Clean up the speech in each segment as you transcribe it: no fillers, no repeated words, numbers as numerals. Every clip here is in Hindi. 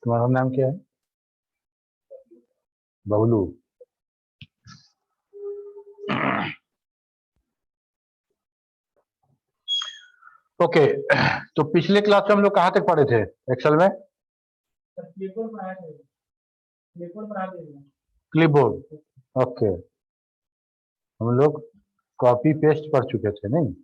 तुम्हारा नाम क्या है? बबलू। ओके, तो पिछले क्लास में हम लोग कहाँ तक पढ़े थे एक्सेल में? क्लिपबोर्ड। ओके, हम लोग कॉपी पेस्ट पढ़ चुके थे नहीं?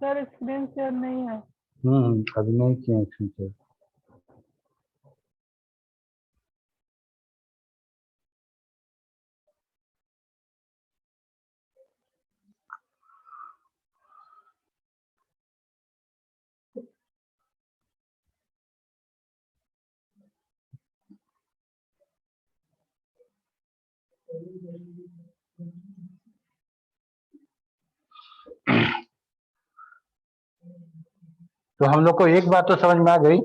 सर स्क्रीन शेयर नहीं है। अभी नहीं किए हैं। तो हम लोग को एक बात तो समझ में आ गई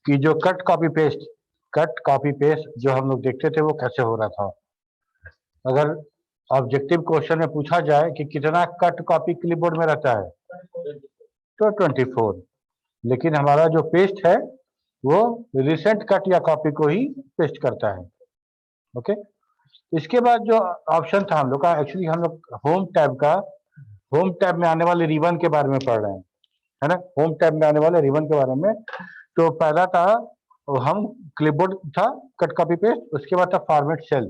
कि जो कट कॉपी पेस्ट जो हम लोग देखते थे वो कैसे हो रहा था। अगर ऑब्जेक्टिव क्वेश्चन में पूछा जाए कि कितना कट कॉपी क्लिपबोर्ड में रहता है तो 24, लेकिन हमारा जो पेस्ट है वो रिसेंट कट या कॉपी को ही पेस्ट करता है। ओके, इसके बाद जो ऑप्शन था हम लोग का, एक्चुअली हम लोग होम टैब में आने वाले रिबन के बारे में पढ़ रहे हैं, है ना? होम टैब में आने वाले रिबन के बारे में। तो पहला था हम क्लिपबोर्ड था कट कॉपी पेस्ट, उसके बाद था फॉर्मेट सेल।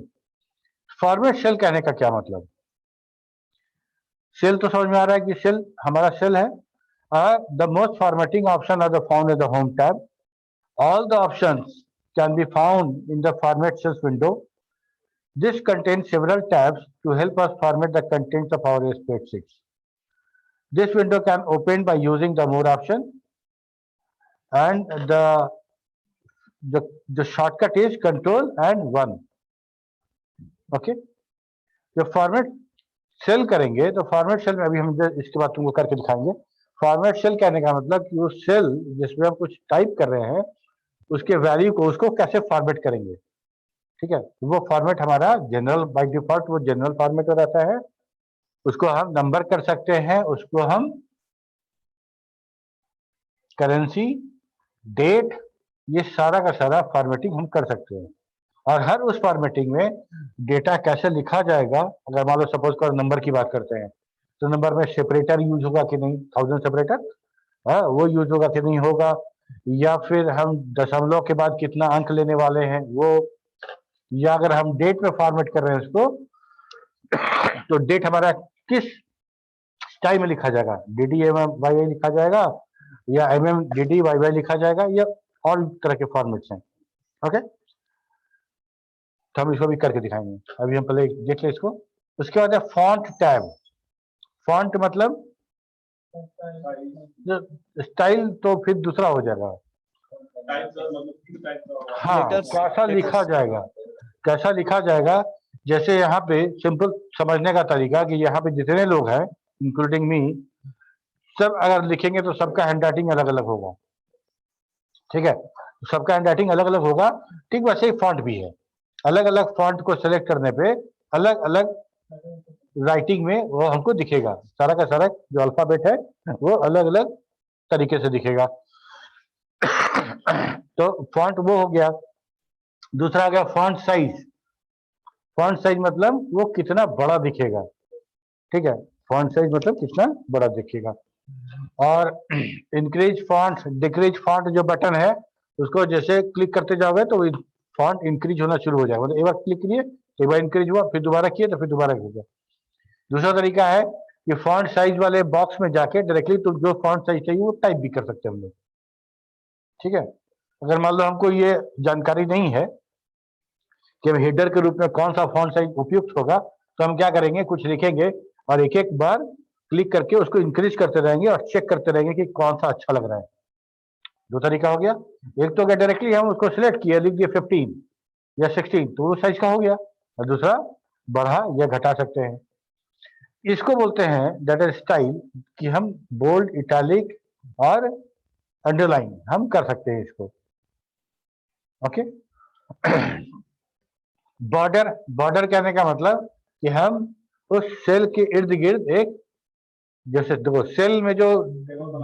फॉर्मेट सेल कहने का क्या मतलब? सेल तो समझ में आ रहा है कि सेल हमारा सेल है। The most formatting option are the found in the home tab. All the options can be found in the format cells window. This contains several tabs to help us format the contents of our spreadsheets. This window can open by using the more option, and the shortcut is Control and 1. Okay, जब फॉर्मेट सेल करेंगे तो फॉर्मेट सेल में अभी हम इसके बाद तुमको करके दिखाएंगे। फॉर्मेट सेल कहने का मतलब कि वो सेल जिसमें हम कुछ टाइप कर रहे हैं उसके वैल्यू को उसको कैसे फॉर्मेट करेंगे। ठीक है, वो फॉर्मेट हमारा जनरल बाय डिफॉल्ट वो जनरल फॉर्मेट में रहता है। उसको हम नंबर कर सकते हैं, उसको हम करेंसी, डेट, ये सारा का सारा फॉर्मेटिंग हम कर सकते हैं। और हर उस फॉर्मेटिंग में डेटा कैसे लिखा जाएगा, अगर मान लो सपोज करो नंबर की बात करते हैं तो नंबर में सेपरेटर यूज होगा कि नहीं, 1000 सेपरेटर वो यूज होगा कि नहीं होगा, या फिर हम दशमलव के बाद कितना अंक लेने वाले हैं वो या अगर हम डेट में फॉर्मेट कर रहे हैं उसको, तो डेट हमारा किस स्टाइल में लिखा जाएगा, DDMMYY लिखा जाएगा या MMDDYY लिखा जाएगा, या और तरह के फॉर्मेट्स हैं। ओके, तो हम इसको भी करके दिखाएंगे। अभी हम पहले देख ले इसको। उसके बाद है फॉन्ट टैब। फॉन्ट मतलब स्टाइल, तो फिर दूसरा हो जाएगा। हाँ, कैसा लिखा जाएगा, कैसा लिखा जाएगा। जैसे यहाँ पे सिंपल समझने का तरीका कि यहाँ पे जितने लोग हैं इंक्लूडिंग मी, सब अगर लिखेंगे तो सबका हैंड राइटिंग अलग अलग होगा। ठीक है, सबका हैंड राइटिंग अलग अलग होगा। ठीक वैसे ही फॉन्ट भी है, अलग अलग फॉन्ट को सेलेक्ट करने पे अलग अलग राइटिंग में वो हमको दिखेगा। सारा का सारा जो अल्फाबेट है वो अलग अलग तरीके से दिखेगा। तो फॉन्ट वो हो गया। दूसरा आ गया फॉन्ट साइज। फॉन्ट साइज मतलब वो कितना बड़ा दिखेगा। ठीक है, फॉन्ट साइज मतलब कितना बड़ा दिखेगा। और इंक्रीज फॉन्ट, डिक्रीज फॉन्ट जो बटन है उसको जैसे क्लिक करते जाओगे तो फॉन्ट इंक्रीज होना शुरू हो जाएगा। मतलब एक बार क्लिक किए, एक बार इंक्रीज हुआ, फिर दोबारा किए तो फिर दोबारा हो गया। दूसरा तरीका है कि फॉन्ट साइज वाले बॉक्स में जाके डायरेक्टली तो जो फॉन्ट साइज चाहिए वो टाइप भी कर सकते हैं हम लोग। ठीक है, अगर मान लो हमको ये जानकारी नहीं है कि हेडर के रूप में कौन सा फॉन्ट साइज उपयुक्त होगा, तो हम क्या करेंगे, कुछ लिखेंगे और एक एक बार क्लिक करके उसको इंक्रीज करते रहेंगे और चेक करते रहेंगे कि कौन सा अच्छा लग रहा है। दो तरीका हो गया। एक तो डायरेक्टली हम उसको सिलेक्ट किया, लिख दिए 15 या 16 तो वो साइज का हो गया, और दूसरा बढ़ा या घटा सकते हैं। इसको बोलते हैं डाटा स्टाइल कि हम बोल्ड, इटैलिक और अंडरलाइन हम कर सकते हैं इसको। ओके, बॉर्डर, बॉर्डर कहने का मतलब कि हम उस सेल के इर्द गिर्द एक, जैसे देखो सेल में जो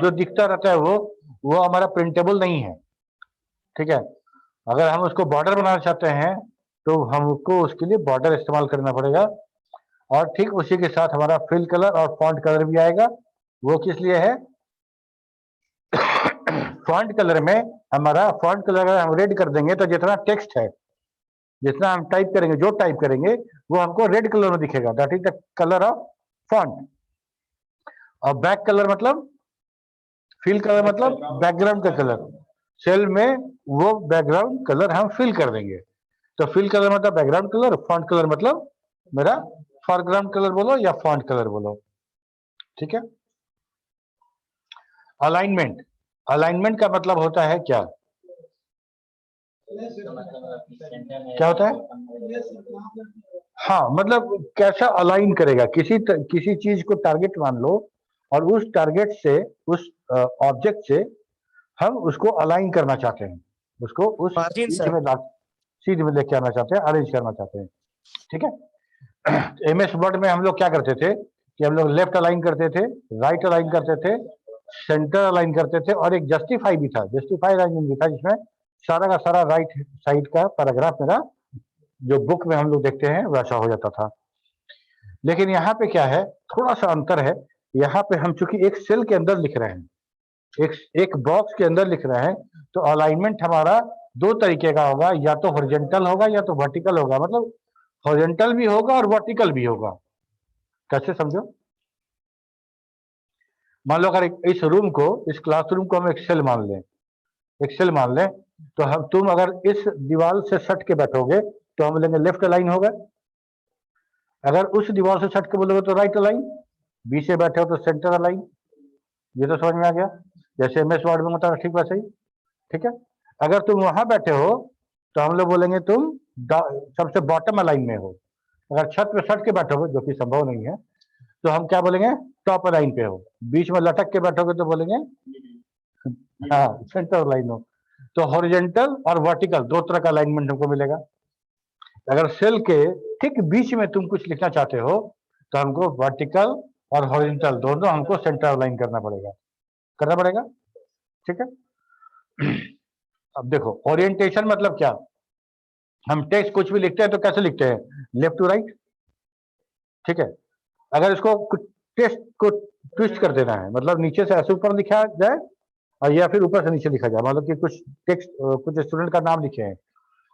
जो दिखता रहता है वो हमारा प्रिंटेबल नहीं है। ठीक है, अगर हम उसको बॉर्डर बनाना चाहते हैं तो हमको उसके लिए बॉर्डर इस्तेमाल करना पड़ेगा। और ठीक उसी के साथ हमारा फिल कलर और फॉन्ट कलर भी आएगा। वो किस लिए है, फॉन्ट कलर में हमारा फॉन्ट कलर अगर हम रेड कर देंगे तो जितना टेक्स्ट है, जितना हम टाइप करेंगे, जो टाइप करेंगे वो हमको रेड कलर में दिखेगा। That is the colour of font. और बैक कलर मतलब, फिल कलर मतलब बैकग्राउंड का कलर। सेल में वो बैकग्राउंड कलर हम फिल कर देंगे। तो फिल कलर मतलब बैकग्राउंड कलर, फॉन्ट कलर मतलब मेरा फोरग्राउंड कलर बोलो या फॉन्ट कलर बोलो। ठीक है, अलाइनमेंट। अलाइनमेंट का मतलब होता है क्या, क्या होता है? हाँ, मतलब कैसा अलाइन करेगा, किसी चीज को टारगेट मान लो और उस टारगेट से, उस ऑब्जेक्ट से हम उसको अलाइन करना चाहते हैं, उसको उस सीध में लेके आना चाहते हैं, अरेंज करना चाहते हैं। ठीक है, MS वर्ड में हम लोग क्या करते थे कि हम लोग लेफ्ट अलाइन करते थे, राइट अलाइन करते थे, सेंटर अलाइन करते थे, और एक जस्टिफाई भी था, जस्टिफाई अलाइनमेंट भी था, जिसमें सारा का सारा राइट साइड का पैराग्राफ मेरा जो बुक में हम लोग देखते हैं वैसा हो जाता था। लेकिन यहाँ पे क्या है, थोड़ा सा अंतर है। यहाँ पे हम चूंकि एक सेल के अंदर लिख रहे हैं, एक बॉक्स के अंदर लिख रहे हैं, तो अलाइनमेंट हमारा दो तरीके का होगा, या तो हॉरिजॉन्टल होगा या तो वर्टिकल होगा। मतलब हॉरिजॉन्टल भी होगा और वर्टिकल भी होगा। कैसे समझो, मान लो अगर इस रूम को, इस क्लासरूम को हम एक सेल मान लें, एक सेल मान लें, तो हम, तुम अगर इस दीवार से सट के बैठोगे तो हम लेंगे लेफ्ट अलाइन होगा। अगर उस दीवार से सट के बोलोगे तो राइट अलाइन। बी से बैठे हो तो सेंटर अलाइन। ये तो समझ में आ गया, जैसे MS वर्ड में होता है ठीक वैसे ही। ठीक है, अगर तुम वहां बैठे हो तो हम लोग बोलेंगे तुम सबसे बॉटम अलाइन में हो। अगर छत पे सट के बैठोगे, जो कि संभव नहीं है, तो हम क्या बोलेंगे, टॉप लाइन पे हो। बीच में लटक के बैठोगे तो बोलेंगे हाँ सेंटर लाइन हो। तो हॉरिजॉन्टल और वर्टिकल दो तरह का अलाइनमेंट हमको मिलेगा। अगर सेल के ठीक बीच में तुम कुछ लिखना चाहते हो तो हमको वर्टिकल और हॉरिजॉन्टल दोनों हमको सेंटर अलाइन करना पड़ेगा। ठीक है, अब देखो ओरिएंटेशन मतलब क्या, हम टेक्स्ट कुछ भी लिखते हैं तो कैसे लिखते हैं, लेफ्ट टू राइट। ठीक है, अगर इसको टेक्स्ट को ट्विस्ट कर देना है, मतलब नीचे से ऐसे ऊपर लिखा जाए और या फिर ऊपर से नीचे लिखा जाए। मतलब कि कुछ टेक्स्ट, कुछ स्टूडेंट का नाम लिखे हैं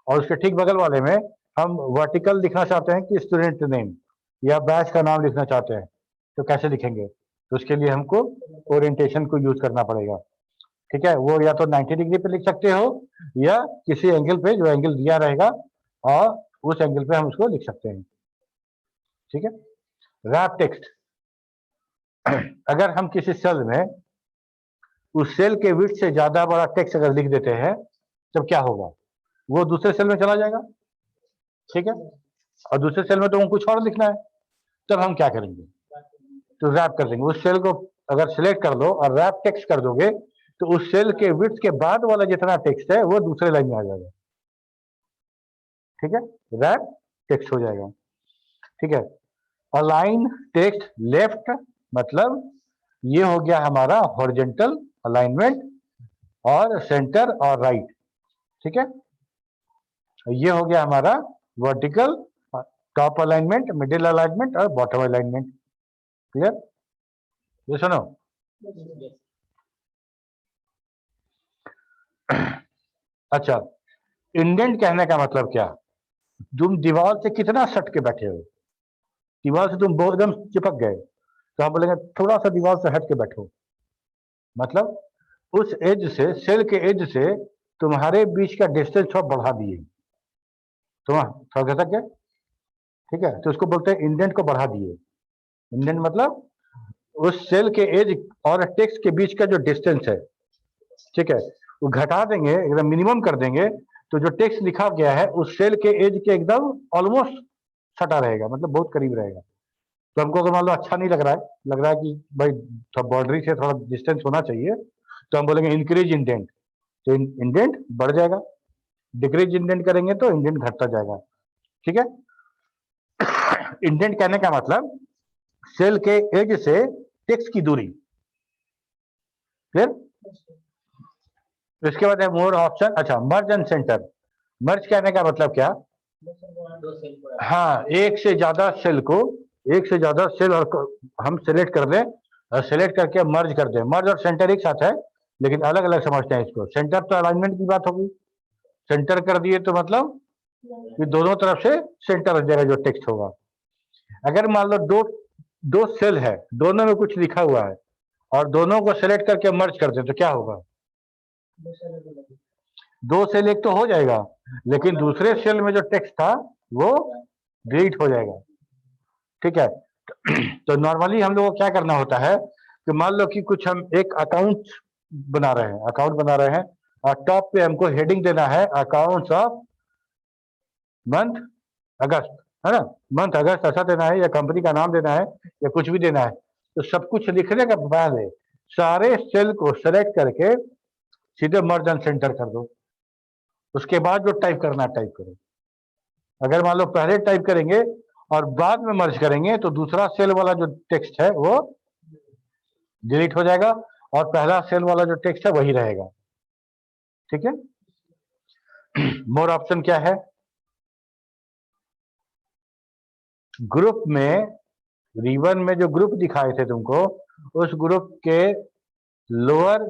और उसके ठीक बगल वाले में हम वर्टिकल लिखना चाहते हैं कि स्टूडेंट नेम या बैच का नाम लिखना चाहते हैं, तो कैसे लिखेंगे? तो उसके लिए हमको ओरिएंटेशन को यूज करना पड़ेगा। ठीक है, वो या तो 90 डिग्री पे लिख सकते हो या किसी एंगल पे, जो एंगल दिया रहेगा और उस एंगल पे हम उसको लिख सकते हैं। ठीक है, रैप टेक्स्ट। अगर हम किसी सेल में उस सेल के विड्थ से ज्यादा बड़ा टेक्स्ट अगर लिख देते हैं, तब क्या होगा? वो दूसरे सेल में चला जाएगा। ठीक है, और दूसरे सेल में तो वो कुछ और लिखना है, तब हम क्या करेंगे? तो रैप कर देंगे। उस सेल को अगर सिलेक्ट कर लो और रैप टेक्स्ट कर दोगे, तो उस सेल के विड्थ के बाद वाला जितना टेक्स्ट है वो दूसरे लाइन में आ जाएगा। ठीक है, रैप टेक्स्ट हो जाएगा। ठीक है, अलाइन टेक्स्ट लेफ्ट, मतलब ये हो गया हमारा हॉरिजॉन्टल अलाइनमेंट, और सेंटर और राइट। ठीक है, ये हो गया हमारा vertical, top alignment, middle alignment और बॉटम अलाइनमेंट। क्लियर? ये सुनो, अच्छा, इंडेंट कहने का मतलब क्या? तुम दीवार से कितना सट के बैठे हो? दीवार से तुम बहुत एकदम चिपक गए, तो हम बोलेंगे थोड़ा सा दीवार से हट के बैठो। मतलब उस एज से, सेल के एज से तुम्हारे बीच का डिस्टेंस थोड़ा बढ़ा दिए, तो थोड़ा घसक गए। ठीक है, तो उसको बोलते हैं इंडेंट को बढ़ा दिए। इंडेंट मतलब उस सेल के एज और टेक्स्ट के बीच का जो डिस्टेंस है, ठीक है, वो घटा देंगे, एकदम मिनिमम कर देंगे, तो जो टेक्स्ट लिखा गया है उस सेल के एज के एकदम ऑलमोस्ट सटा रहेगा, मतलब बहुत करीब रहेगा। तो हमको अगर मान लो अच्छा नहीं लग रहा है, लग रहा है कि भाई थोड़ा बाउंड्री से थोड़ा डिस्टेंस होना चाहिए, तो हम बोलेंगे इंक्रीज इंडेंट, तो इंडेंट बढ़ जाएगा। डिक्रीज इंडेंट करेंगे तो इंडेंट घटता जाएगा। ठीक है, इंडेंट कहने का मतलब सेल के एज से टेक्स्ट की दूरी। फिर इसके बाद है मोर ऑप्शन। अच्छा, मर्ज एंड सेंटर। मर्ज कहने का मतलब क्या? हाँ, एक से ज्यादा सेल को, एक से ज्यादा सेल और हम सिलेक्ट कर दें, और सिलेक्ट करके मर्ज कर दें। मर्ज और सेंटर एक साथ है, लेकिन अलग अलग समझते हैं इसको। सेंटर तो अलाइनमेंट की बात होगी, सेंटर कर दिए तो मतलब कि दोनों तरफ से सेंटर हो जाएगा जो टेक्स्ट होगा। अगर मान लो दो दो सेल है, दोनों में कुछ लिखा हुआ है, और दोनों को सिलेक्ट करके मर्ज कर दें, तो क्या होगा? दो सेल एक तो हो जाएगा, लेकिन दूसरे सेल में जो टेक्स्ट था वो डिलीट हो जाएगा। ठीक है, तो नॉर्मली हम लोगों को क्या करना होता है कि मान लो कि कुछ हम एक अकाउंट बना रहे हैं, और टॉप पे हमको हेडिंग देना है अकाउंट्स ऑफ मंथ अगस्त, है ना? मंथ अगस्त ऐसा देना है, या कंपनी का नाम देना है, या कुछ भी देना है। तो सब कुछ लिखने के बाद सारे सेल को सेलेक्ट करके सीधे मर्ज एंड सेंटर कर दो। उसके बाद जो टाइप करना है टाइप करो। अगर मान लो पहले टाइप करेंगे और बाद में मर्ज करेंगे, तो दूसरा सेल वाला जो टेक्स्ट है वो डिलीट हो जाएगा, और पहला सेल वाला जो टेक्स्ट है वही रहेगा। ठीक है, मोर ऑप्शन क्या है? ग्रुप में, रिबन में जो ग्रुप दिखाए थे तुमको, उस ग्रुप के लोअर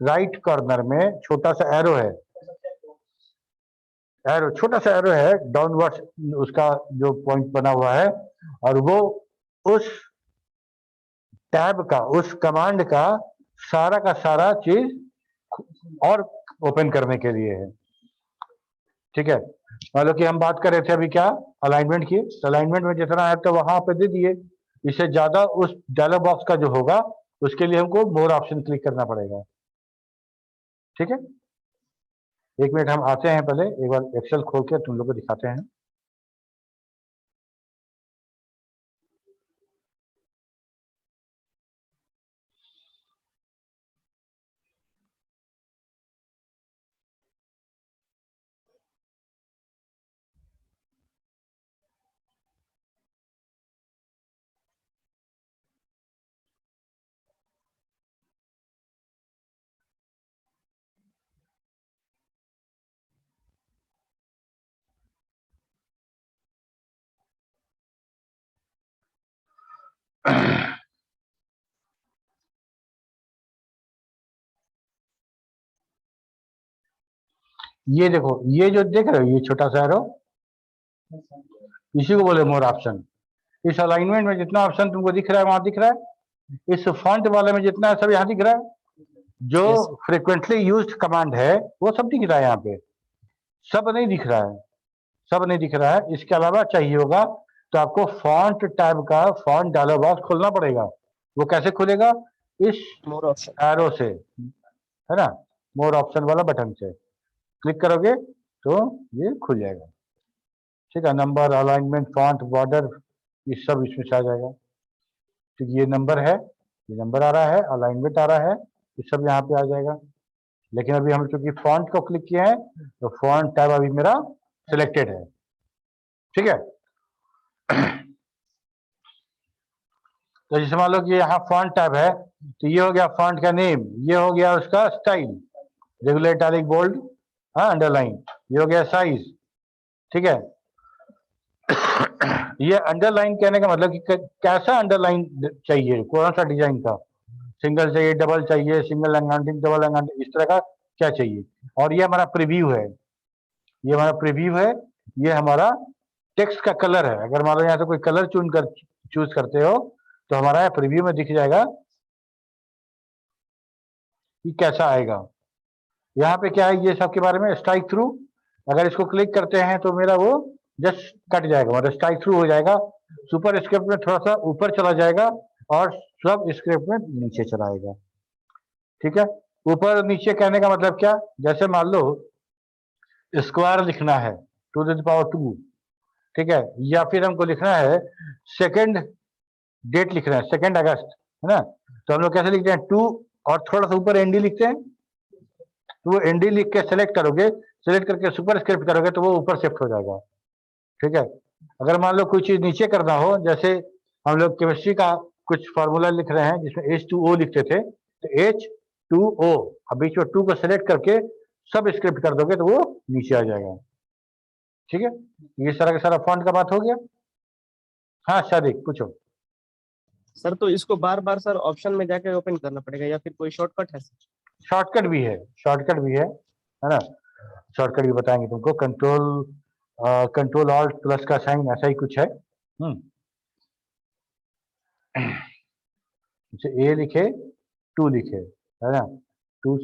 राइट कॉर्नर में छोटा सा एरो है, एरो, छोटा सा एरो है डाउनवर्ड, उसका जो पॉइंट बना हुआ है, और वो उस टैब का, उस कमांड का सारा चीज और ओपन करने के लिए है। ठीक है, मान लो कि हम बात कर रहे थे अभी क्या, अलाइनमेंट की, तो अलाइनमेंट में जितना है तो वहां पे दे दिए। इससे ज्यादा उस डायलॉग बॉक्स का जो होगा, उसके लिए हमको मोर ऑप्शन क्लिक करना पड़ेगा। ठीक है, एक मिनट हम आते हैं, पहले एक बार एक्सेल खोल के तुम लोग को दिखाते हैं। ये देखो, ये जो देख रहे हो, ये छोटा सा एरो, इसी को बोले मोर ऑप्शन। इस अलाइनमेंट में जितना ऑप्शन तुमको दिख रहा है वहां दिख रहा है, इस फॉन्ट वाले में जितना है सब यहाँ दिख रहा है, जो Yes. फ्रिक्वेंटली यूज्ड कमांड है वो सब दिख रहा है यहाँ पे, सब नहीं दिख रहा है, सब नहीं दिख रहा है। इसके अलावा चाहिए होगा तो आपको फॉन्ट टैब का फॉन्ट डायलॉग बॉक्स खोलना पड़ेगा। वो कैसे खुलेगा? इस More option. एरो से, है ना, मोर ऑप्शन वाला बटन से क्लिक करोगे तो ये खुल जाएगा। ठीक है, नंबर, अलाइनमेंट, फॉन्ट, बॉर्डर, ये सब इसमें से आ जाएगा। तो ये नंबर है, ये नंबर आ रहा है, अलाइनमेंट आ रहा है, ये सब यहाँ पे आ जाएगा। लेकिन अभी हम चूंकि फॉन्ट को क्लिक किए हैं तो फॉन्ट टैब अभी मेरा सिलेक्टेड है। ठीक है, तो जैसे मान लो कि यहाँ फॉन्ट टैब है, तो ये हो गया फॉन्ट का नेम, ये हो गया उसका स्टाइल, रेगुलर, इटैलिक, बोल्ड, हाँ, अंडरलाइन, ये हो गया साइज। ठीक है, ये अंडरलाइन कहने का मतलब कि कैसा अंडरलाइन चाहिए, कौन सा डिजाइन का, सिंगल चाहिए, डबल चाहिए, सिंगल एंगेटिंग, डबल एंगेटिंग, इस तरह का क्या चाहिए। और ये हमारा प्रीव्यू है, ये हमारा प्रीव्यू है, ये हमारा टेक्स्ट का कलर है। अगर मान लो यहाँ से कोई कलर चूज करते हो तो हमारा प्रीव्यू में दिख जाएगा कि कैसा आएगा। यहाँ पे क्या है, ये सब के बारे में स्ट्राइक थ्रू, अगर इसको क्लिक करते हैं तो मेरा वो जस्ट कट जाएगा, मतलब स्ट्राइक थ्रू हो जाएगा, सुपर स्क्रिप्ट में थोड़ा सा ऊपर चला जाएगा और सब स्क्रिप्ट में नीचे चला आएगा। ठीक है, ऊपर नीचे कहने का मतलब क्या, जैसे मान लो स्क्वायर लिखना है 2⁻², ठीक है, या फिर हमको लिखना है सेकेंड डेट लिखना है 2 अगस्त, है ना, तो हम लोग कैसे लिखते हैं, 2 और थोड़ा सा ऊपर एनडी लिखते हैं, तो वो एनडी लिख के सेलेक्ट करोगे, सेलेक्ट करके सुपर स्क्रिप्ट करोगे तो वो ऊपर शिफ्ट हो जाएगा। ठीक है, अगर मान लो कोई चीज नीचे करना हो, जैसे हम लोग केमिस्ट्री का कुछ फार्मूला लिख रहे हैं जिसमें H2O लिखते थे, तो H2O, अब बीच में 2 को सेलेक्ट करके सब स्क्रिप्ट कर दोगे तो वो नीचे आ जाएगा। ठीक है, ये सारा का सारा फॉन्ट का बात हो गया। हाँ शादिक पूछो। सर तो इसको बार बार सर ऑप्शन में जाके ओपन करना पड़ेगा या फिर कोई शॉर्टकट है सर? शॉर्टकट भी है, शॉर्टकट भी है ना, शॉर्टकट भी बताएंगे तुमको, कंट्रोल ऑल्ट प्लस का साइन ऐसा ही कुछ है। ए लिखे 2 लिखे, है ना, 2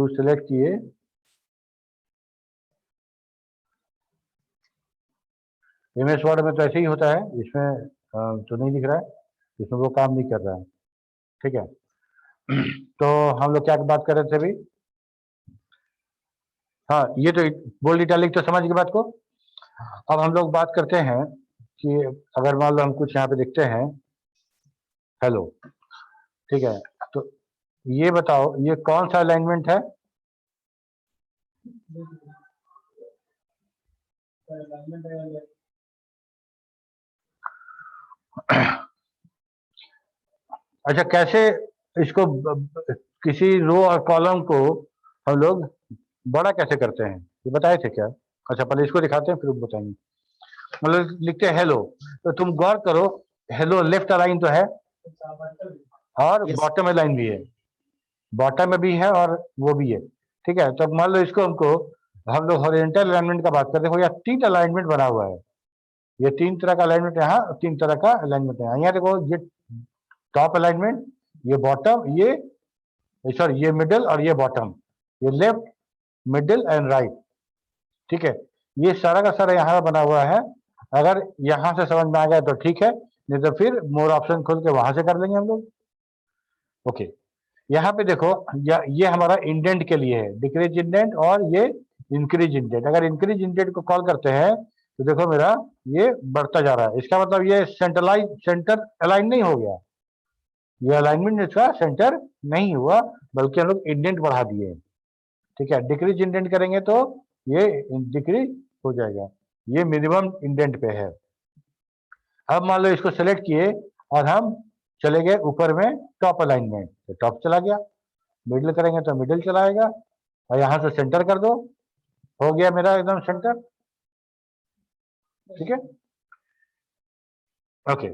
सेलेक्ट किए, एमएस वर्ड में तो ऐसे ही होता है, इसमें तो नहीं दिख रहा है, इसमें वो काम नहीं कर रहा है। ठीक है, तो हम लोग क्या बात कर रहे थे अभी, हाँ ये तो बोल्ड इटैलिक तो समझ गए बात को। अब हम लोग बात करते हैं कि अगर मान लो हम कुछ यहाँ पे देखते हैं हेलो, ठीक है, तो ये बताओ ये कौन सा अलाइनमेंट है, अच्छा कैसे इसको किसी रो और कॉलम को हम लोग बड़ा कैसे करते हैं, ये बताए थे क्या? अच्छा पहले इसको दिखाते हैं फिर बताएंगे। मतलब लिखते हैं हेलो, तो तुम गौर करो, हेलो लेफ्ट अलाइन तो है और Yes. बॉटम अलाइन भी है, बॉटम में भी है और वो भी है। ठीक है, तो मान लो इसको हमको, हम लोग हॉरिजॉन्टल अलाइनमेंट का बात करते हो, या 3 अलाइनमेंट बना हुआ है, ये 3 तरह का अलाइनमेंट यहाँ, 3 तरह का अलाइनमेंट है यहाँ, देखो ये टॉप अलाइनमेंट, ये बॉटम, ये सॉरी ये मिडिल और ये बॉटम, ये लेफ्ट मिडिल एंड राइट। ठीक है, ये सारा का सारा यहाँ बना हुआ है, अगर यहाँ से समझ में आ गया तो ठीक है, नहीं तो फिर मोर ऑप्शन खोल के वहां से कर लेंगे हम लोग। ओके, यहाँ पे देखो ये हमारा इंडेंट के लिए है, डिक्रीज इंडेंट और ये इंक्रीज इंडेंट। अगर इंक्रीज इंडेंट को कॉल करते हैं तो देखो मेरा ये बढ़ता जा रहा है, इसका मतलब ये सेंटर अलाइन नहीं हो गया, ये अलाइनमेंट इसका सेंटर नहीं हुआ, बल्कि हम लोग इंडेंट बढ़ा दिए। ठीक है, डिक्रीज इंडेंट करेंगे तो ये डिक्रीज हो जाएगा, ये मिनिमम इंडेंट पे है। अब मान लो इसको सेलेक्ट किए और हम चले गए ऊपर में टॉप अलाइनमेंट, तो टॉप चला गया, मिडिल करेंगे तो मिडिल चलाएगा, और यहाँ से सेंटर कर दो, हो गया मेरा एकदम सेंटर। ठीक है, ओके,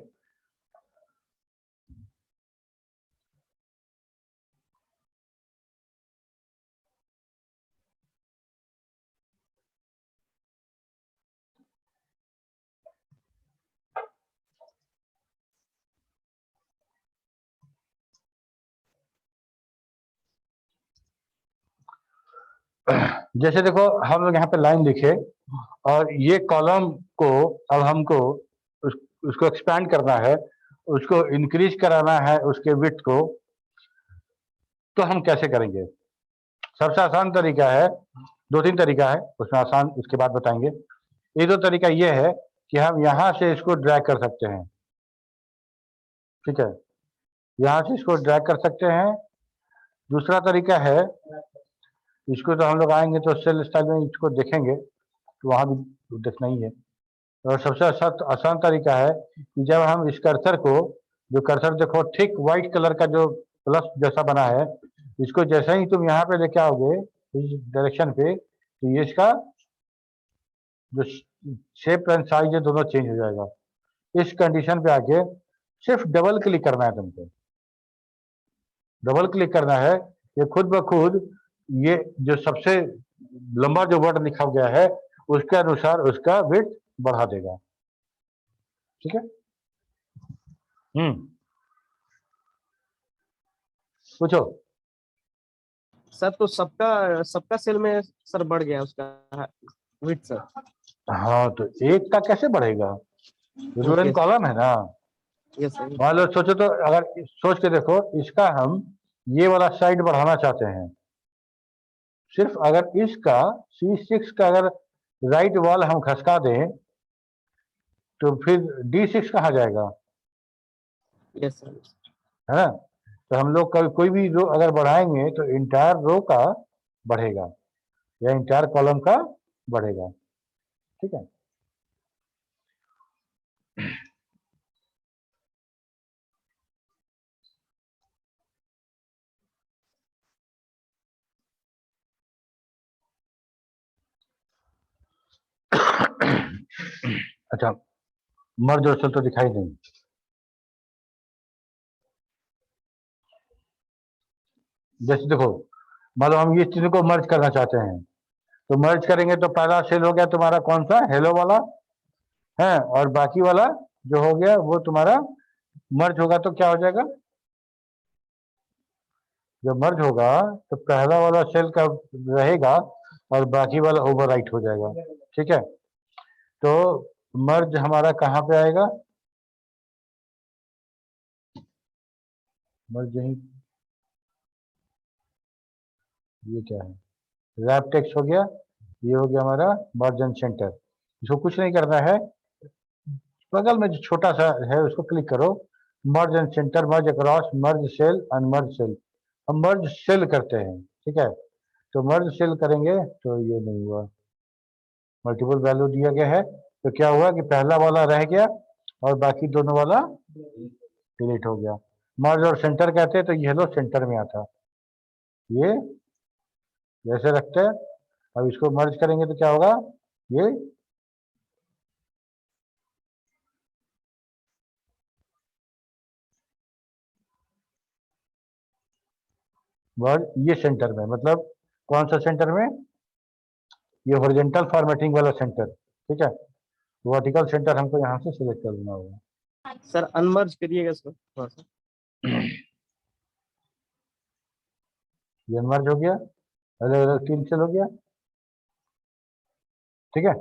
जैसे देखो हम लोग यहाँ पे लाइन लिखे और ये कॉलम को अब हमको उसको एक्सपैंड करना है, उसको इंक्रीज कराना है उसके विड्थ को, तो हम कैसे करेंगे? सबसे आसान तरीका है, दो तीन तरीका है उसमें, आसान उसके बाद बताएंगे। एक दो तरीका ये है कि हम यहाँ से इसको ड्रैग कर सकते हैं, ठीक है, यहाँ से इसको ड्रैग कर सकते हैं। दूसरा तरीका है, इसको तो हम लोग आएंगे तो सेल स्टाइल में इसको देखेंगे, तो वहाँ भी देखना ही है। और सबसे आसान तरीका है कि जब हम इस कर्सर को, जो कर्सर देखो थिक व्हाइट कलर का जो प्लस जैसा बना है, इसको जैसे ही तुम यहाँ पे लेके आओगे इस डायरेक्शन पे, तो ये इसका जो शेप एंड साइज है दोनों चेंज हो जाएगा। इस कंडीशन पे आके सिर्फ डबल क्लिक करना है तुमको, डबल क्लिक करना है, ये खुद ब खुद ये जो सबसे लंबा जो वर्ड लिखा गया है उसके अनुसार उसका विड्थ बढ़ा देगा, ठीक है। पूछो। सर तो सबका सबका सेल में सर बढ़ गया उसका विड्थ सर। हाँ तो एक का कैसे बढ़ेगा, रो एंड यस कॉलम है ना। Yes sir. मान लो सोचो तो, अगर सोच के देखो, इसका हम ये वाला साइड बढ़ाना चाहते हैं, सिर्फ अगर इसका C6 का अगर राइट वॉल हम खसका दें तो फिर D6 कहाँ जाएगा, यस सर। है ना। तो हम लोग कोई भी रो अगर बढ़ाएंगे तो इंटायर रो का बढ़ेगा या इंटायर कॉलम का बढ़ेगा, ठीक है। अच्छा, मर्ज और सेल तो दिखाई नहीं। जैसे देखो, मान लो हम इस चीज को मर्ज करना चाहते हैं, तो मर्ज करेंगे तो पहला सेल हो गया तुम्हारा कौन सा, हेलो वाला है, और बाकी वाला जो हो गया वो तुम्हारा मर्ज होगा, तो क्या हो जाएगा, जब मर्ज होगा तो पहला वाला सेल का रहेगा और बाकी वाला ओवरराइट हो जाएगा, ठीक है। तो मर्ज हमारा कहाँ पे आएगा, मर्ज यही, ये क्या है, रैप टेक्स्ट हो गया, ये हो गया हमारा मर्ज एंड सेंटर। इसको कुछ नहीं करना है, बगल में जो छोटा सा है उसको क्लिक करो, merge and centre, merge across, merge cell, unmerge cell. हम मर्ज सेल करते हैं, ठीक है। तो मर्ज सेल करेंगे तो ये नहीं हुआ, मल्टीपल वैल्यू दिया गया है, तो क्या हुआ कि पहला वाला रह गया और बाकी दोनों वाला डिलीट हो गया। मर्ज और सेंटर कहते हैं तो ये लो सेंटर में आता, ये जैसे रखते हैं। अब इसको मर्ज करेंगे तो क्या होगा, ये मर्ज, ये सेंटर में, मतलब कौन सा सेंटर में, ये हॉरिजॉन्टल फॉर्मेटिंग वाला सेंटर, ठीक है। वर्टिकल सेंटर हमको यहाँ से सिलेक्ट कर देना होगा। सर अनमर्ज करिएगा सर थोड़ा सा। ये मर्ज हो गया, अलग अलग तीन सेल हो गया, ठीक है।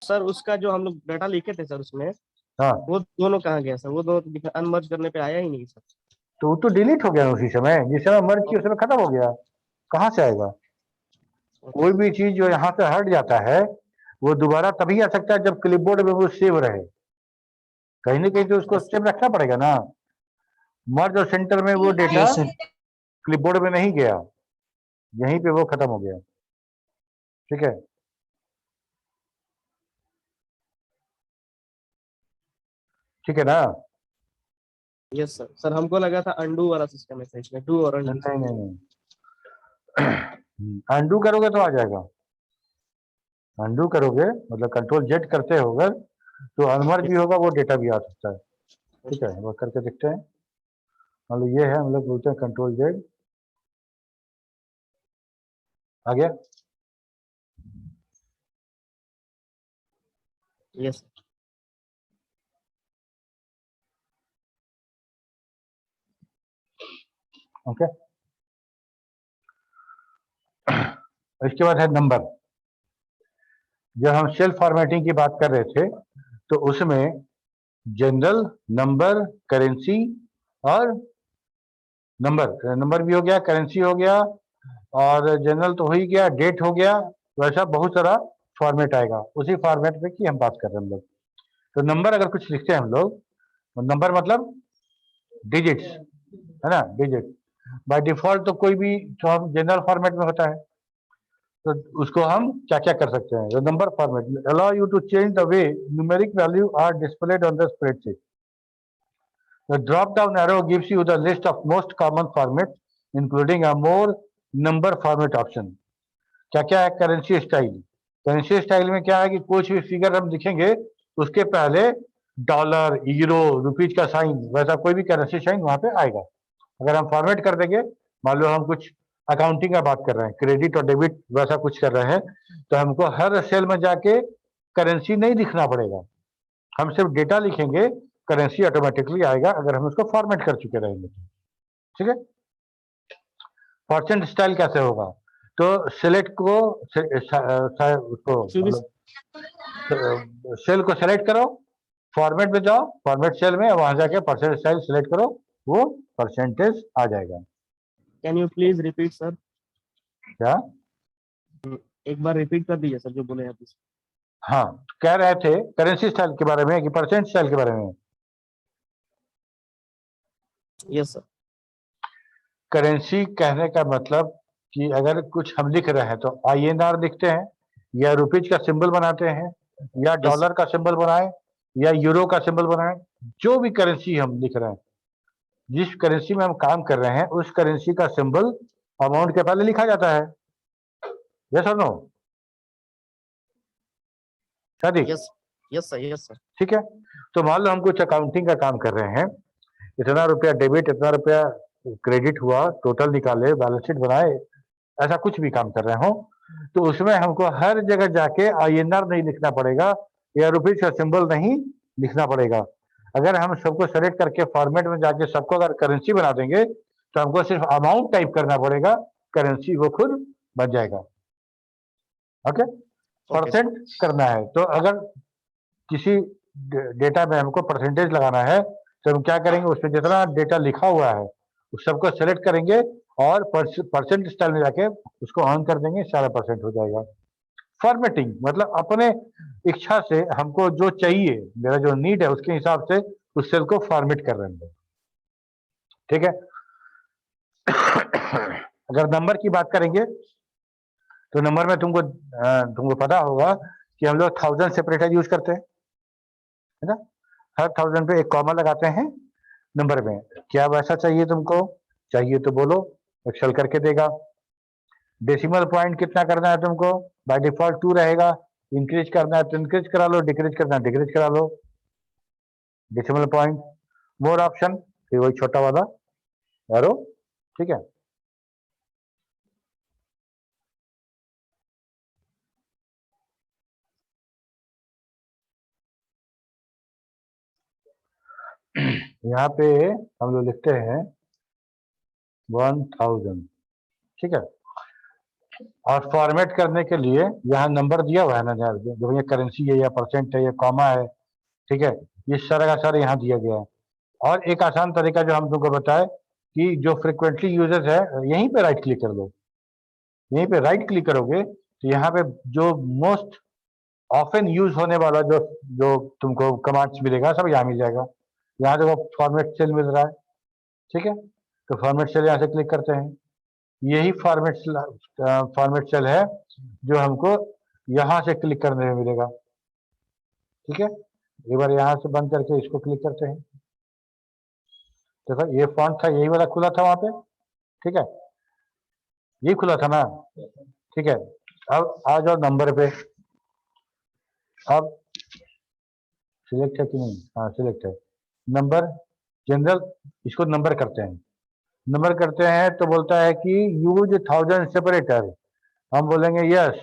सर उसका जो हम लोग डाटा लिखे थे सर उसमें, हाँ वो दोनों कहाँ गया सर? वो दोनों अनमर्ज करने पे आया ही नहीं सर। तो वो तो डिलीट हो गया उसी समय, जिस समय मर्ज किया उस समय खत्म हो गया, कहाँ से आएगा। कोई भी चीज जो यहाँ से हट जाता है वो दोबारा तभी आ सकता है जब क्लिपबोर्ड में वो सेव रहे, कहीं ना कहीं तो उसको सेव रखना पड़ेगा ना। मर्ज और सेंटर में वो डेटा यस सर। क्लिपबोर्ड में नहीं गया, यहीं पे वो खत्म हो गया, ठीक है। ठीक है ना। Yes sir. सर हमको लगा था अंडू वाला सिस्टम है सर, इसमें डू और अंडू। नहीं नहीं नहीं, अंडू करोगे तो आ जाएगा, अंडू करोगे मतलब कंट्रोल जेड करते होगा तो अनमर्ज भी होगा, वो डेटा भी आ सकता है, ठीक है। वो करके देखते हैं। मान लो ये है, हम लोग बोलते हैं कंट्रोल जेड, आ गया। यस। ओके। इसके बाद है नंबर। जब हम सेल फॉर्मेटिंग की बात कर रहे थे तो उसमें जनरल, नंबर, करेंसी और नंबर भी हो गया, करेंसी हो गया, और जनरल तो हो ही गया, डेट हो गया। वैसा बहुत सारा फॉर्मेट आएगा, उसी फॉर्मेट में की हम बात कर रहे हैं हम लोग। तो नंबर अगर कुछ लिखते हैं हम लोग, तो नंबर मतलब डिजिट्स, है ना, डिजिट। बाय डिफॉल्ट तो कोई भी जो हम जनरल फॉर्मेट में होता है, तो उसको हम क्या क्या कर सकते हैं। Number format allow you to change the way numeric value are displayed on the spreadsheet. The drop-down arrow gives you the list of most common formats, including a more number format option. क्या क्या है करेंसी स्टाइल। करेंसी स्टाइल में क्या है कि कुछ भी फिगर हम लिखेंगे उसके पहले डॉलर, यूरो, रुपीज का साइन, वैसा कोई भी करेंसी साइन वहां पे आएगा। अगर हम फॉर्मेट कर देंगे, मान लो हम कुछ अकाउंटिंग का बात कर रहे हैं, क्रेडिट और डेबिट वैसा कुछ कर रहे हैं, तो हमको हर सेल में जाके करेंसी नहीं लिखना पड़ेगा, हम सिर्फ डेटा लिखेंगे, करेंसी ऑटोमेटिकली आएगा अगर हम उसको फॉर्मेट कर चुके रहेंगे तो। ठीक है। परसेंट स्टाइल कैसे होगा, तो सिलेक्ट को उसको चौबीस मतलब सेल को सेलेक्ट करो, फॉर्मेट में जाओ, फॉर्मेट सेल में वहां जाके परसेंट स्टाइल सिलेक्ट करो, वो परसेंटेज आ जाएगा। Can you please repeat sir? क्या? एक बार रिपीट कर दीजिए सर जो बोले आप। हाँ, कह रहे थे करेंसी स्टाइल के बारे में कि परसेंट स्टाइल के बारे में? Yes sir. करेंसी कहने का मतलब कि अगर कुछ हम लिख रहे हैं तो INR लिखते हैं, या रुपीज का सिंबल बनाते हैं, या यस डॉलर का सिंबल बनाए, या यूरो का सिंबल बनाए, जो भी करेंसी हम लिख रहे हैं, जिस करेंसी में हम काम कर रहे हैं उस करेंसी का सिंबल अमाउंट के पहले लिखा जाता है। यस और नो? शादी? Yes yes sir, yes sir. ठीक है। तो मान लो हम कुछ अकाउंटिंग का काम कर रहे हैं, इतना रुपया डेबिट, इतना रुपया क्रेडिट हुआ, टोटल निकाले, बैलेंस शीट बनाए, ऐसा कुछ भी काम कर रहे हो, तो उसमें हमको हर जगह जाके INR नहीं लिखना पड़ेगा, या रुपीज का सिंबल नहीं लिखना पड़ेगा। अगर हम सबको सेलेक्ट करके फॉर्मेट में जाके सबको अगर करेंसी बना देंगे, तो हमको सिर्फ अमाउंट टाइप करना पड़ेगा, करेंसी वो खुद बन जाएगा। ओके। परसेंट करना है तो अगर किसी डेटा में हमको परसेंटेज लगाना है, तो हम क्या करेंगे, उसमें जितना डेटा लिखा हुआ है उस सबको सेलेक्ट करेंगे और परसेंट स्टाइल में जाके उसको ऑन कर देंगे, सारा परसेंट हो जाएगा। फॉर्मेटिंग मतलब अपने इच्छा से हमको जो चाहिए, मेरा जो नीड है उसके हिसाब से उस सेल को फॉर्मेट कर रहे हैं। ठीक है। अगर नंबर की बात करेंगे तो नंबर में तुमको पता होगा कि हम लोग 1000 सेपरेटर यूज करते हैं, है ना। हर 1000 पे एक कॉमा लगाते हैं नंबर में। क्या वैसा चाहिए तुमको? चाहिए तो बोलो, एक्सेल करके देगा। डेसिमल पॉइंट कितना करना है तुमको? बाय डिफॉल्ट 2 रहेगा। इंक्रीज करना है तो इंक्रीज करा लो, डिक्रीज करना है डिक्रीज करा लो। डेसिमल पॉइंट, मोर ऑप्शन, फिर वही छोटा वाला एरो। ठीक है। यहाँ पे हम लोग लिखते हैं 1000। ठीक है। और फॉर्मेट करने के लिए यहाँ नंबर दिया हुआ है ना, जो ये करेंसी है या परसेंट है या कॉमा है, ठीक है, ये सारा का सारा यहाँ दिया गया है। और एक आसान तरीका जो हम तुमको बताए कि जो फ्रिक्वेंटली यूजर्स है, यहीं पे राइट क्लिक कर लो। यहीं पे राइट क्लिक करोगे तो यहाँ पे जो मोस्ट ऑफन यूज होने वाला जो जो तुमको कमांड्स मिलेगा सब यहाँ मिल जाएगा। यहाँ देखो फॉर्मेट सेल मिल रहा है, ठीक है, तो फॉर्मेट सेल यहाँ से क्लिक करते हैं। यही फॉर्मेट सेल है जो हमको यहाँ से क्लिक करने में मिलेगा। ठीक है। एक बार यहाँ से बंद करके इसको क्लिक करते हैं। देखो ये फॉन्ट था, यही वाला खुला था वहां पे, ठीक है, ये खुला था ना, ठीक है। अब आ जाओ नंबर पे। अब सिलेक्ट है कि नहीं? हाँ सिलेक्ट है। नंबर जनरल, इसको नंबर करते हैं। नंबर करते हैं तो बोलता है कि यूज 1000 सेपरेटर। हम बोलेंगे यस,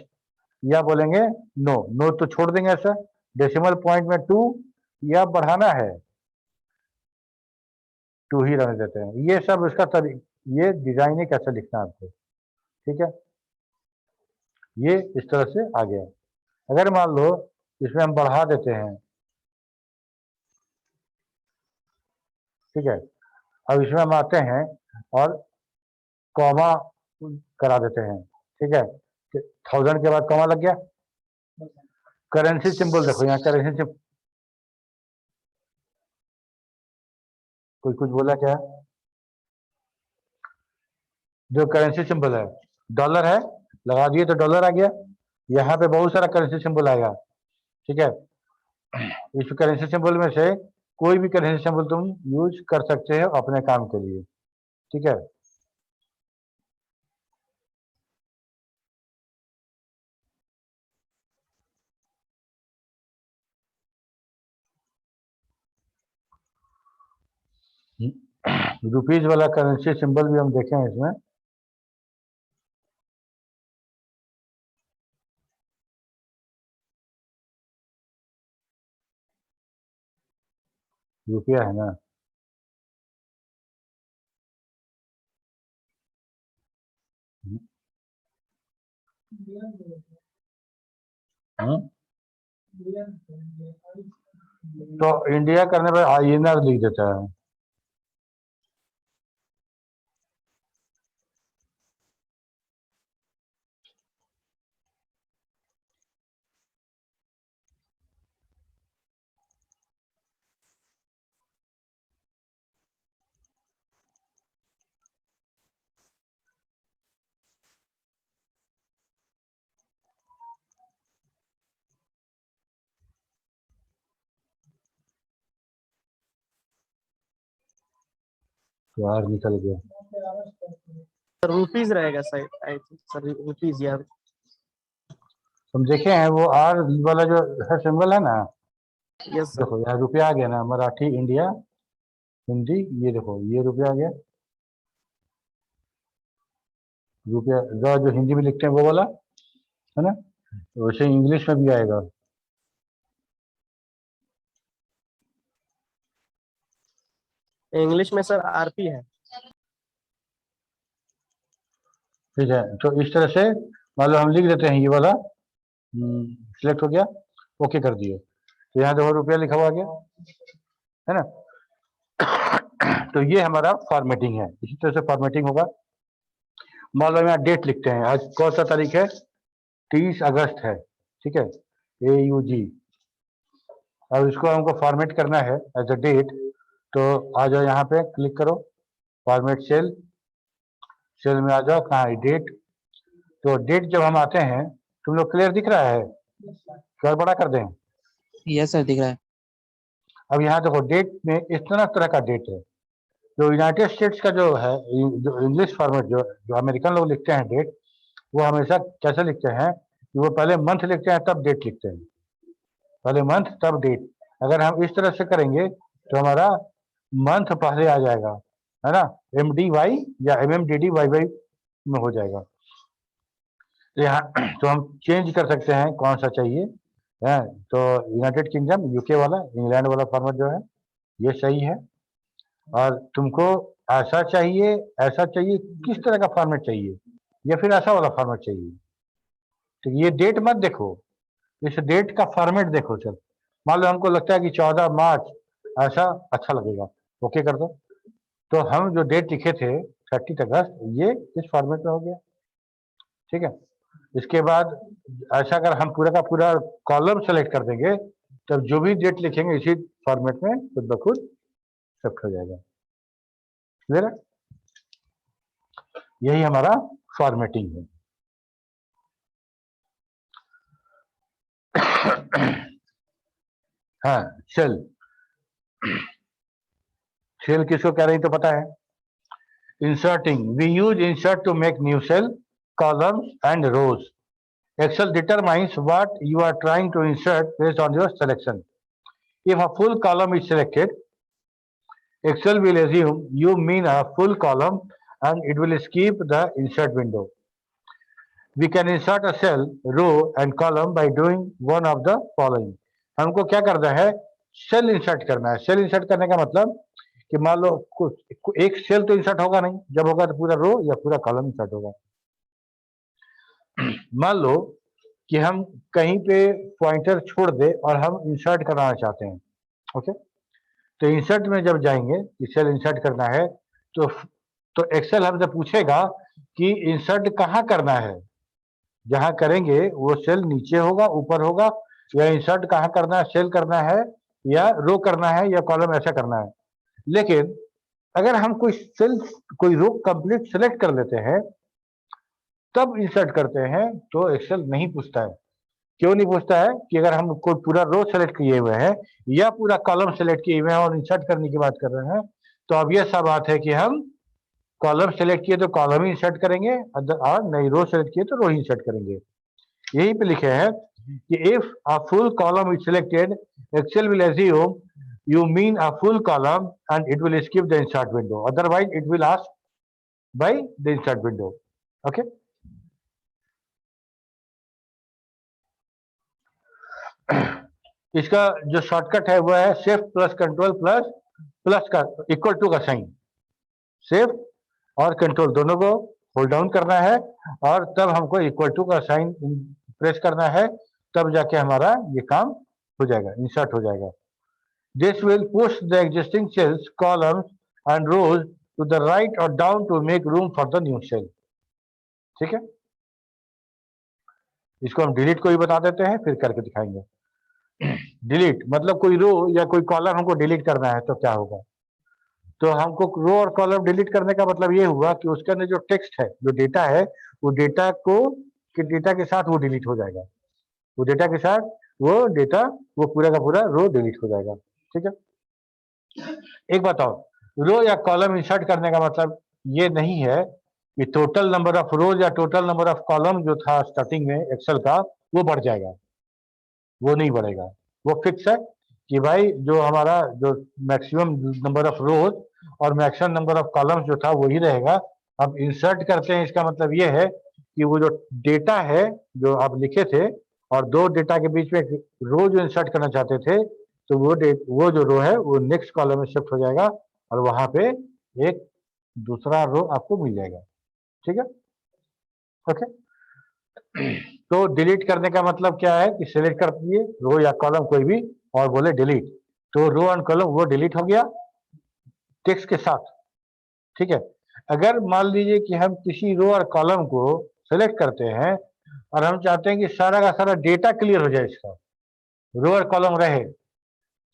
या बोलेंगे नो। नो तो छोड़ देंगे ऐसा। डेसिमल पॉइंट में 2 या बढ़ाना है 2 ही रहने देते हैं। ये सब इसका ये डिजाइन है कैसे लिखना है आपको। ठीक है। ये इस तरह से आ गया। अगर मान लो इसमें हम बढ़ा देते हैं, ठीक है, अब इसमें हम आते हैं और कॉमा करा देते हैं, ठीक है, 1000 के बाद कॉमा लग गया। करेंसी सिंबल देखो, यहाँ करेंसी सिंबल, कोई कुछ बोला क्या? जो करेंसी सिंबल है, डॉलर है, लगा दिए तो डॉलर आ गया। यहाँ पे बहुत सारा करेंसी सिंबल आएगा, ठीक है। इस करेंसी सिंबल में से कोई भी करेंसी सिंबल तुम यूज कर सकते हो अपने काम के लिए, ठीक है। रुपीज वाला करेंसी सिंबल भी हम देखें इसमें। रुपया है ना, हाँ? तो इंडिया करने पर आईएनआर लिख देता है। तो आर निकल गया। सर रुपीज रहेगा sir, I think sir rupees या हम देखे हैं वो आर वाला जो है सिंबल है ना, यस सर। देखो यहाँ रुपया आ गया ना, मराठी इंडिया हिंदी, ये देखो ये रुपया आ गया। रुपया जो हिंदी में लिखते हैं वो वाला है ना, वैसे इंग्लिश में भी आएगा। इंग्लिश में सर आरपी है। ठीक है, तो इस तरह से मान लो हम लिख देते हैं ये वाला, सिलेक्ट हो गया, ओके कर दिए, तो यहाँ देखो रुपया लिखा हुआ आ गया, है ना। तो ये हमारा फॉर्मेटिंग है, इसी तरह से फॉर्मेटिंग होगा। मान लो यहाँ डेट लिखते हैं, आज कौन सा तारीख है, 30 अगस्त है, ठीक है, AUG। अब इसको हमको फॉर्मेट करना है एज अ डेट, तो आ जाओ यहाँ पे क्लिक करो, फॉर्मेट सेल, सेल में आ जाओ, कहाँ है डेट। तो डेट जब हम आते हैं, तुम लोग क्लियर दिख रहा है, क्या बड़ा कर दें? यस सर दिख रहा है। अब यहाँ देखो डेट में इस तरह का डेट है। जो यूनाइटेड स्टेट्स का जो है, जो इंग्लिश फॉर्मेट जो अमेरिकन लोग लिखते हैं डेट, वो हमेशा कैसे लिखते हैं कि वो पहले मंथ लिखते हैं तब डेट लिखते हैं, पहले मंथ तब डेट। अगर हम इस तरह से करेंगे तो हमारा मंथ पहले आ जाएगा, है ना, MDY या MMDDYY में हो जाएगा। तो यहाँ तो हम चेंज कर सकते हैं कौन सा चाहिए, है तो यूनाइटेड किंगडम, UK वाला, इंग्लैंड वाला फॉर्मेट जो है ये सही है। और तुमको ऐसा चाहिए, ऐसा चाहिए, किस तरह का फॉर्मेट चाहिए, या फिर ऐसा वाला फॉर्मेट चाहिए। तो ये डेट मत देखो, इस डेट का फॉर्मेट देखो। सर मान लो हमको लगता है कि 14 मार्च ऐसा अच्छा लगेगा, ओके कर दो। तो हम जो डेट लिखे थे 30 अगस्त, ये इस फॉर्मेट में हो गया, ठीक है। इसके बाद ऐसा अगर हम पूरा का पूरा कॉलम सेलेक्ट कर देंगे, तब जो भी डेट लिखेंगे इसी फॉर्मेट में खुद ब खुद शिफ्ट हो जाएगा। क्लियर है? यही हमारा फॉर्मेटिंग है। हाँ, सेल, सेल किसको कह रही तो पता है, inserting, we use insert to make new cell, columns and rows. Excel determines what you are trying to insert based on your selection. If a full column is selected, Excel will assume you mean a full column and it will skip the insert window. We can insert a cell, row and column by doing one of the following. हमको क्या करना है, सेल इंसर्ट करना है। सेल इंसर्ट करने का मतलब कि मान लो एक सेल तो इंसर्ट होगा नहीं, जब होगा तो पूरा रो या पूरा कॉलम इंसर्ट होगा। मान लो कि हम कहीं पे पॉइंटर छोड़ दे और हम इंसर्ट कराना चाहते हैं। ओके, तो इंसर्ट में जब जाएंगे कि सेल इंसर्ट करना है तो एक्सेल हमसे पूछेगा कि इंसर्ट कहाँ करना है। जहां करेंगे वो सेल नीचे होगा, ऊपर होगा, या इंसर्ट कहाँ करना है, सेल करना है या रो करना है या कॉलम, ऐसा करना है। लेकिन अगर हम कोई सेल कोई रो कंप्लीट सेलेक्ट कर लेते हैं तब इंसर्ट करते हैं तो एक्सेल नहीं पूछता है। क्यों नहीं पूछता है? कि अगर हम कोई पूरा रो सेलेक्ट किए हुए हैं या पूरा कॉलम सेलेक्ट किए हुए हैं और इंसर्ट करने की बात कर रहे हैं तो अब यह सब बात है कि हम कॉलम सेलेक्ट किए तो कॉलम ही इंसर्ट करेंगे और नई रो सेलेक्ट किए तो रो ही इंसर्ट करेंगे। यहीं पे लिखे हैं कि if a full column is selected Excel will assume you mean a full column and it will skip the insert window, otherwise it will ask by the insert window. Okay, इसका जो शॉर्टकट है वो है shift plus control plus plus का इक्वल टू का साइन। शिफ्ट और कंट्रोल दोनों को होल्ड डाउन करना है और तब हमको इक्वल टू का साइन प्रेस करना है, तब जाके हमारा ये काम हो जाएगा, इंसर्ट हो जाएगा। This will push the existing cells, columns and rows to the right और down to make room for the new cell. ठीक है, इसको हम डिलीट को ही बता देते हैं, फिर करके दिखाएंगे। डिलीट मतलब कोई रो या कोई कॉलम हमको डिलीट करना है तो क्या होगा। तो हमको रो और कॉलम डिलीट करने का मतलब ये हुआ कि उसके अंदर जो टेक्स्ट है, जो डेटा है, वो डेटा को डेटा के साथ वो डिलीट हो जाएगा। वो डेटा के साथ वो डेटा वो पूरा का पूरा रो डिलीट हो जाएगा। ठीक है, एक बताओ, रो या कॉलम इंसर्ट करने का मतलब ये नहीं है कि टोटल नंबर ऑफ रोज या टोटल नंबर ऑफ कॉलम जो था स्टार्टिंग में एक्सेल का वो बढ़ जाएगा। वो नहीं बढ़ेगा, वो फिक्स है कि भाई जो हमारा जो मैक्सिमम नंबर ऑफ रोज और मैक्सिमम नंबर ऑफ कॉलम्स जो था वही रहेगा। अब इंसर्ट करते हैं इसका मतलब ये है कि वो जो डेटा है जो आप लिखे थे और दो डेटा के बीच में रो जो इंसर्ट करना चाहते थे तो वो जो रो है वो नेक्स्ट कॉलम में शिफ्ट हो जाएगा और वहां पे एक दूसरा रो आपको मिल जाएगा। ठीक है, ओके। तो डिलीट करने का मतलब क्या है कि सिलेक्ट कर दिए रो या कॉलम कोई भी और बोले डिलीट, तो रो एंड कॉलम वो डिलीट हो गया टेक्स्ट के साथ। ठीक है, अगर मान लीजिए कि हम किसी रो और कॉलम को सेलेक्ट करते हैं और हम चाहते हैं कि सारा का सारा डेटा क्लियर हो जाए, इसका रो और कॉलम रहे,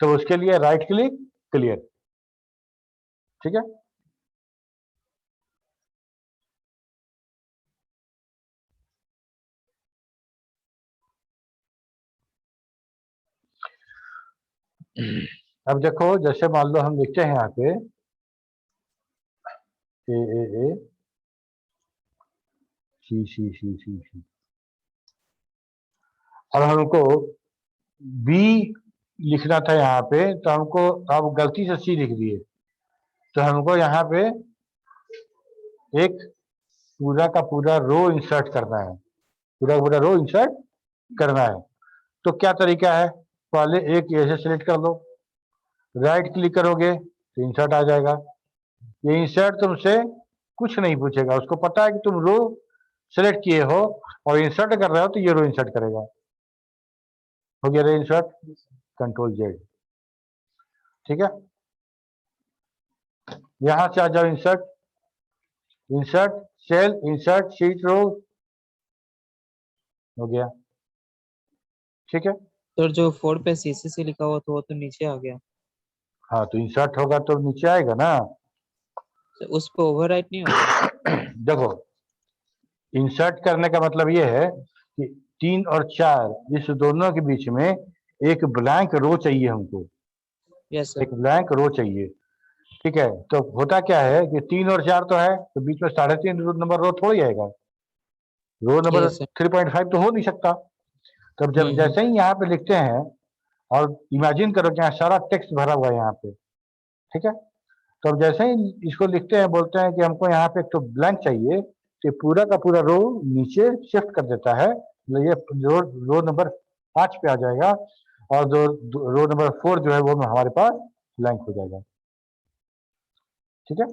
तो उसके लिए राइट क्लिक क्लियर। ठीक है, अब देखो जैसे मान लो हम लिखते हैं यहाँ पे ए सी और हमको बी लिखना था यहाँ पे, तो हमको अब गलती से सी लिख दिए, तो हमको यहाँ पे एक पूरा का पूरा रो इंसर्ट करना है, पूरा का पूरा रो इंसर्ट करना है। तो क्या तरीका है, पहले एक ऐसे सिलेक्ट कर लो, राइट क्लिक करोगे तो इंसर्ट आ जाएगा। ये इंसर्ट तुमसे कुछ नहीं पूछेगा, उसको पता है कि तुम रो सेलेक्ट किए हो और इंसर्ट कर रहे हो तो ये रो इंसर्ट करेगा। हो गया रो इंसर्ट, कंट्रोल जेड। ठीक है, यहां से आ जाओ insert, insert cell, insert sheet row, हो गया। ठीक है, सर जो 4 पे सीसीसी लिखा हुआ था वो तो नीचे आ गया। हाँ तो इंसर्ट होगा तो नीचे आएगा ना। तो उस पे ओवरराइट नहीं होगा? देखो इंसर्ट करने का मतलब ये है कि 3 और 4 इस दोनों के बीच में एक ब्लैंक रो चाहिए हमको, यस सर। एक ब्लैंक रो चाहिए। ठीक है, तो होता क्या है कि 3 और 4 तो है तो बीच में 3.5 नंबर रो थोड़ी आएगा, रो नंबर यस सर। 3.5 तो हो नहीं सकता। तब जब जैसे ही यहाँ पे लिखते हैं और इमेजिन करो कि यहाँ सारा टेक्स्ट भरा हुआ है यहाँ पे, ठीक है, तो अब जैसे ही इसको लिखते हैं बोलते हैं कि हमको यहाँ पे एक तो ब्लैंक चाहिए, तो ये पूरा का पूरा रो नीचे शिफ्ट कर देता है, मतलब ये रो नंबर 5 पे आ जाएगा और जो रो नंबर 4 जो है वो हमारे पास ब्लैंक हो जाएगा। ठीक है,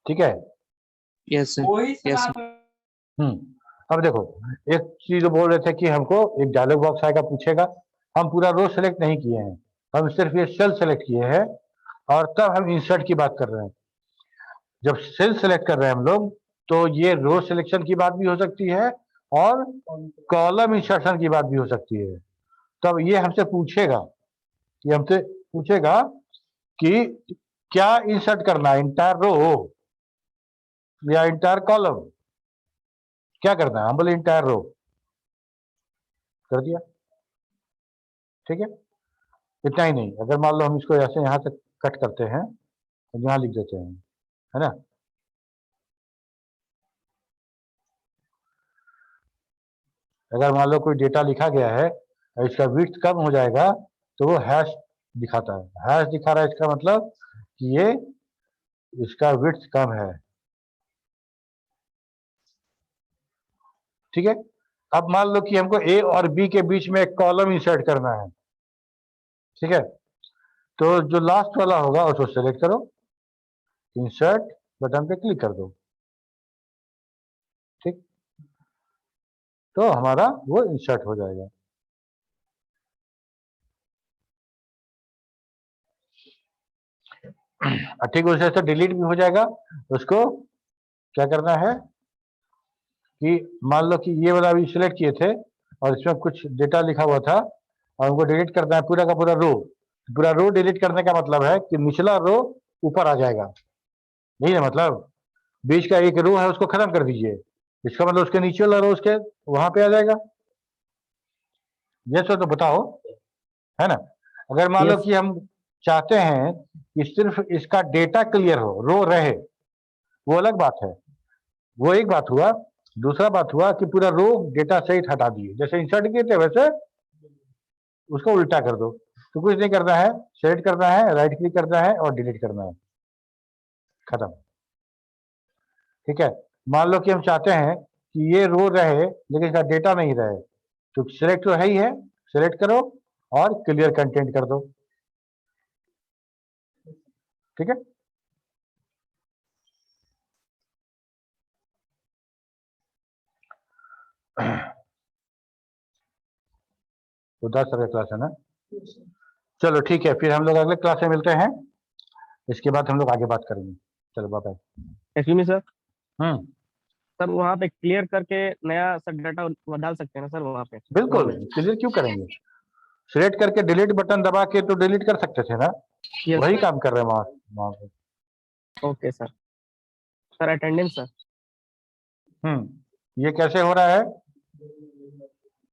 ठीक है। Yes, sir. Yes, sir. अब देखो, एक चीज बोल रहे थे कि हमको एक डायलॉग बॉक्स आएगा, पूछेगा। हम पूरा रो सेलेक्ट नहीं किए हैं, हम सिर्फ ये सेल सेलेक्ट किए हैं, और तब हम इंसर्ट की बात कर रहे हैं। जब सेल सेलेक्ट कर रहे हैं हम लोग, तो ये रो सिलेक्शन की बात भी हो सकती है और कॉलम इंसर्शन की बात भी हो सकती है। तब ये हमसे पूछेगा, ये हमसे पूछेगा कि क्या इंसर्ट करना है, इंटायर रो या इंटायर कॉलम, क्या करना है। हम बोले इंटायर रो, कर दिया, ठीक है। इतना ही नहीं, अगर मान लो हम इसको ऐसे यहाँ तक कट करते हैं तो यहाँ लिख देते हैं, है ना। अगर मान लो कोई डेटा लिखा गया है और इसका विड्थ कम हो जाएगा तो वो हैश दिखाता है। हैश दिखा रहा है, इसका मतलब कि ये इसका विड्थ कम है, ठीक है। अब मान लो कि हमको ए और बी के बीच में एक कॉलम इंसर्ट करना है, ठीक है। तो जो लास्ट वाला होगा उसको सेलेक्ट करो, इंसर्ट बटन पे क्लिक कर दो, ठीक। तो हमारा वो इंसर्ट हो जाएगा। ठीक उसी से डिलीट भी हो जाएगा। उसको क्या करना है कि मान लो कि ये वाला अभी सिलेक्ट किए थे और इसमें कुछ डेटा लिखा हुआ था और उनको डिलीट करना है, पूरा का पूरा रो। पूरा रो डिलीट करने का मतलब है कि निचला रो ऊपर आ जाएगा, यही है मतलब। बीच का एक रो है उसको खत्म कर दीजिए, इसका मतलब उसके नीचे वाला रो उसके वहां पे आ जाएगा। ये तो बताओ, है ना। अगर मान लो Yes. कि हम चाहते हैं कि सिर्फ इसका डेटा क्लियर हो, रो रहे, वो अलग बात है, वो एक बात हुआ। दूसरा बात हुआ कि पूरा रो डेटा सहित हटा दिए, जैसे इंसर्ट किए थे वैसे उसको उल्टा कर दो। तो कुछ नहीं करना है, सेलेक्ट करना है, राइट क्लिक करना है और डिलीट करना है, खत्म, ठीक है। मान लो कि हम चाहते हैं कि ये रो रहे लेकिन इसका डेटा नहीं रहे, तो सिलेक्ट तो है ही है, सिलेक्ट करो और क्लियर कंटेंट कर दो, ठीक है। तो 10 का क्लास है ना। चलो ठीक है, फिर हम लोग अगले क्लास में मिलते हैं, इसके बाद हम लोग आगे बात करेंगे। चलो बाय बाय। एक्चुअली सर, हम्म, सर वहाँ पे क्लियर करके नया सर डाटा डाल सकते हैं ना सर वहाँ पे? बिल्कुल, क्लियर क्यों करेंगे। सिलेक्ट करके डिलीट बटन दबा के तो डिलीट कर सकते थे ना, यस वही सर। काम कर रहे हैं वहां पे। Okay sir. Sir attendance sir. ये कैसे हो रहा है।